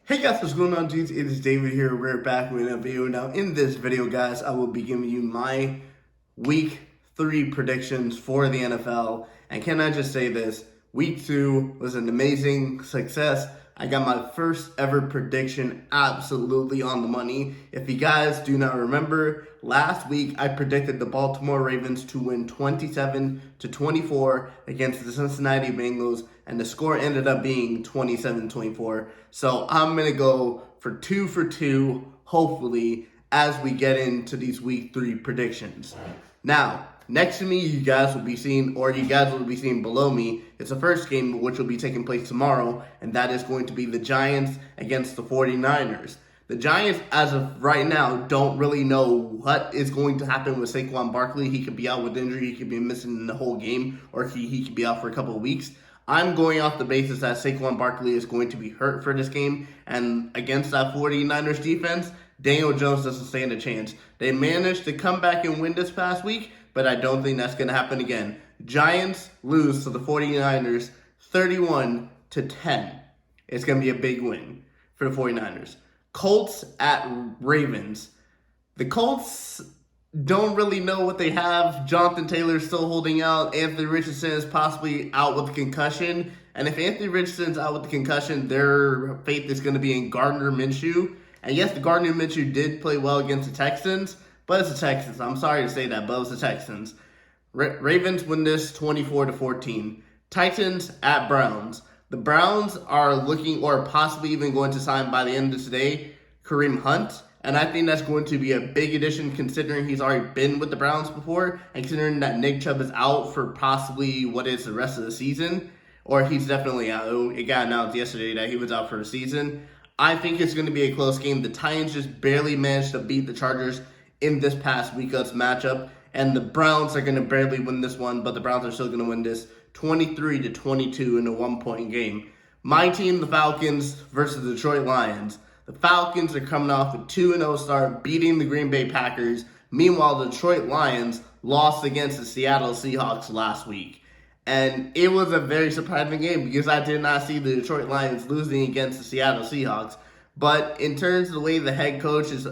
Hey guys, what's going on, dudes? It is David here. We're back with a video. Now, in this video, guys, I will be giving you my Week 3 predictions for the NFL. And can I just say this? Week 2 was an amazing success. I got my first ever prediction absolutely on the money. If you guys do not remember, last week I predicted the Baltimore Ravens to win 27-24 against the Cincinnati Bengals, and the score ended up being 27-24. So I'm going to go for 2 for 2, hopefully, as we get into these Week 3 predictions. Now, next to me, you guys will be seeing below me, it's the first game which will be taking place tomorrow, and that is going to be the Giants against the 49ers. The Giants, as of right now, don't really know what is going to happen with Saquon Barkley. He could be out with injury, he could be missing the whole game, or he could be out for a couple of weeks. I'm going off the basis that Saquon Barkley is going to be hurt for this game, and against that 49ers defense, Daniel Jones doesn't stand a chance. They managed to come back and win this past week, but I don't think that's going to happen again. Giants lose to the 49ers 31-10. It's going to be a big win for the 49ers. Colts at Ravens. The Colts don't really know what they have. Jonathan Taylor's still holding out. Anthony Richardson is possibly out with a concussion. And if Anthony Richardson's out with the concussion, their faith is going to be in Gardner Minshew. And yes, the Gardner Minshew did play well against the Texans, but it's the Texans. I'm sorry to say that, but it's the Texans. Ravens win this 24-14. Titans at Browns. The Browns are looking, or possibly even going to sign by the end of today, Kareem Hunt. And I think that's going to be a big addition considering he's already been with the Browns before, and considering that Nick Chubb is out for possibly the rest of the season, or he's definitely out. It got announced yesterday that he was out for the season. I think it's going to be a close game. The Titans just barely managed to beat the Chargers in this past week's matchup, and the Browns are going to barely win this one, but the Browns are still going to win this 23-22 in a one-point game. My team, the Falcons, versus the Detroit Lions. The Falcons are coming off a 2-0 start, beating the Green Bay Packers. Meanwhile, the Detroit Lions lost against the Seattle Seahawks last week. And it was a very surprising game because I did not see the Detroit Lions losing against the Seattle Seahawks. But in terms of the way the head coach is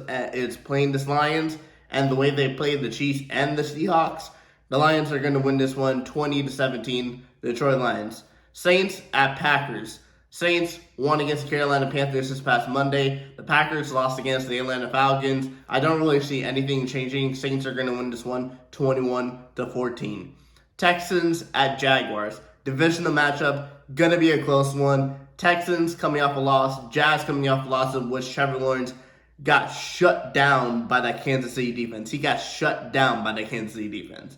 playing this Lions and the way they played the Chiefs and the Seahawks, the Lions are going to win this one 20-17, the Detroit Lions. Saints at Packers. Saints won against the Carolina Panthers this past Monday. The Packers lost against the Atlanta Falcons. I don't really see anything changing. Saints are going to win this one 21-14. Texans at Jaguars. Divisional matchup, going to be a close one. Texans coming off a loss. Jags coming off a loss in which Trevor Lawrence got shut down by that Kansas City defense. He got shut down by that Kansas City defense.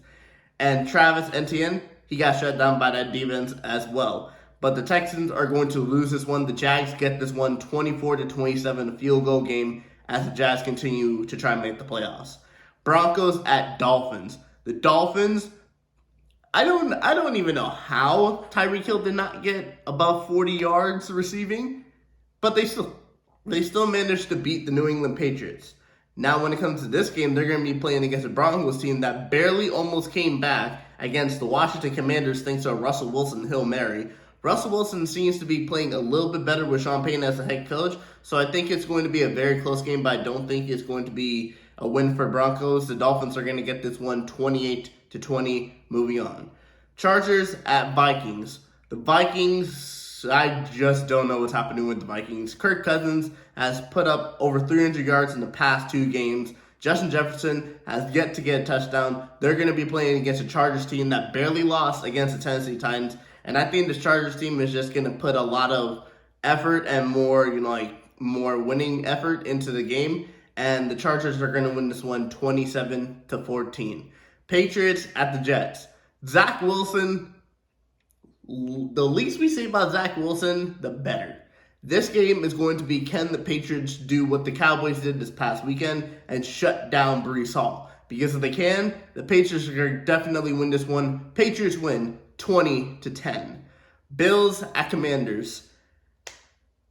And Travis Etienne, he got shut down by that defense as well. But the Texans are going to lose this one. The Jags get this one 24-27 field goal game as the Jags continue to try and make the playoffs. Broncos at Dolphins. The Dolphins, I don't even know how Tyreek Hill did not get above 40 yards receiving, but they still managed to beat the New England Patriots. Now, when it comes to this game, they're going to be playing against a Broncos team that barely almost came back against the Washington Commanders thanks to a Russell Wilson Hail Mary. Russell Wilson seems to be playing a little bit better with Sean Payton as the head coach, so I think it's going to be a very close game, but I don't think it's going to be a win for Broncos. The Dolphins are going to get this one 28-20, moving on. Chargers at Vikings. The Vikings, I just don't know what's happening with the Vikings. Kirk Cousins has put up over 300 yards in the past 2 games. Justin Jefferson has yet to get a touchdown. They're going to be playing against a Chargers team that barely lost against the Tennessee Titans. And I think the Chargers team is just going to put a lot of effort and more winning effort into the game. And the Chargers are going to win this one 27-14. Patriots at the Jets. Zach Wilson, the least we say about Zach Wilson, the better. This game is going to be, can the Patriots do what the Cowboys did this past weekend and shut down Breece Hall? Because if they can, the Patriots are going to definitely win this one. Patriots win 20-10. Bills at Commanders.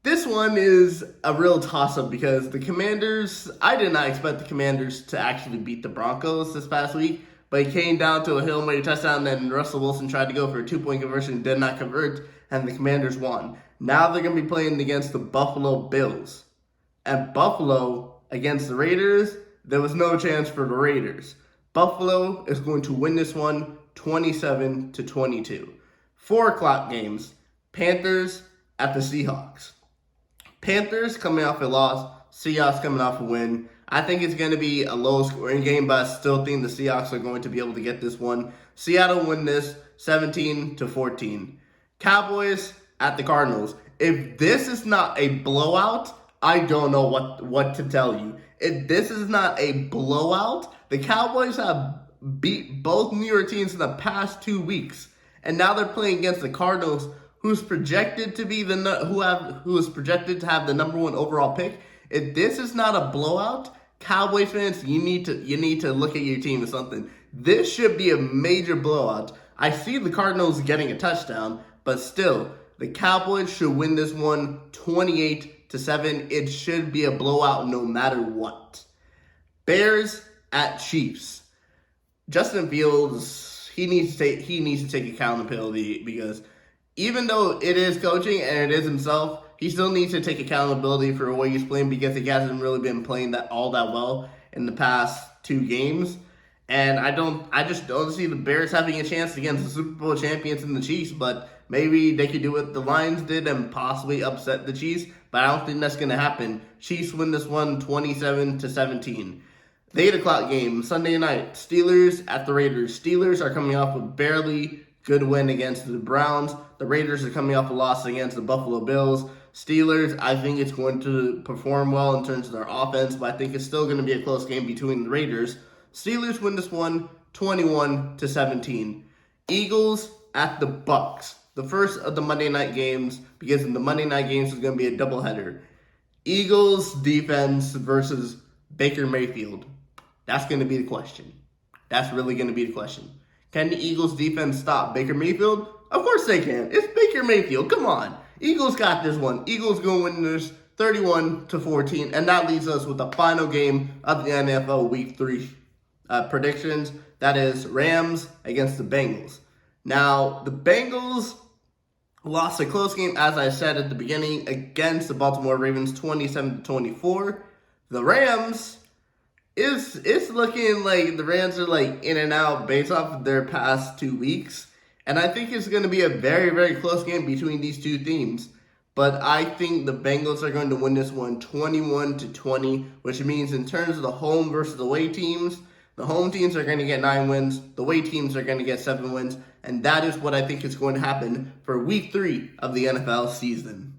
This one is a real toss-up because the Commanders, I did not expect the Commanders to actually beat the Broncos this past week, but it came down to a Hail Mary touchdown, and Russell Wilson tried to go for a 2-point conversion, did not convert, and the Commanders won. Now they're going to be playing against the Buffalo Bills. At Buffalo against the Raiders, there was no chance for the Raiders. Buffalo is going to win this one 27-22. 4 o'clock games. Panthers at the Seahawks. Panthers coming off a loss. Seahawks coming off a win. I think it's going to be a low-scoring game, but I still think the Seahawks are going to be able to get this one. Seattle win this 17-14. Cowboys at the Cardinals. If this is not a blowout, I don't know what to tell you. If this is not a blowout, the Cowboys have beat both New York teams in the past 2 weeks, and now they're playing against the Cardinals, who's projected to be who is projected to have the number 1 overall pick. If this is not a blowout, Cowboys fans, you need to look at your team or something. This should be a major blowout. I see the Cardinals getting a touchdown, but still, the Cowboys should win this one 28-7. It should be a blowout no matter what. Bears at Chiefs. Justin Fields, he needs to take accountability, because even though it is coaching and it is himself, he still needs to take accountability for what he's playing, because he hasn't really been playing that well in the past 2 games. And I just don't see the Bears having a chance against the Super Bowl champions and the Chiefs, but maybe they could do what the Lions did and possibly upset the Chiefs, but I don't think that's going to happen. Chiefs win this one 27-17. The 8 o'clock game, Sunday night, Steelers at the Raiders. Steelers are coming off a barely good win against the Browns. The Raiders are coming off a loss against the Buffalo Bills. Steelers, I think it's going to perform well in terms of their offense, but I think it's still going to be a close game between the Raiders. Steelers win this one 21-17. Eagles at the Bucks. The first of the Monday night games, because in the Monday night games is going to be a doubleheader. Eagles defense versus Baker Mayfield. That's going to be the question. That's really going to be the question. Can the Eagles defense stop Baker Mayfield? Of course they can. It's Baker Mayfield. Come on. Eagles got this one. Eagles going to win this 31-14. And that leaves us with the final game of the NFL Week 3 predictions. That is Rams against the Bengals. Now, the Bengals lost a close game, as I said at the beginning, against the Baltimore Ravens 27-24. The Rams, it's looking like the Rams are like in and out based off of their past 2 weeks. And I think it's going to be a very, very close game between these two teams. But I think the Bengals are going to win this one 21-20, which means in terms of the home versus the away teams, the home teams are going to get 9 wins. The away teams are going to get 7 wins. And that is what I think is going to happen for Week 3 of the NFL season.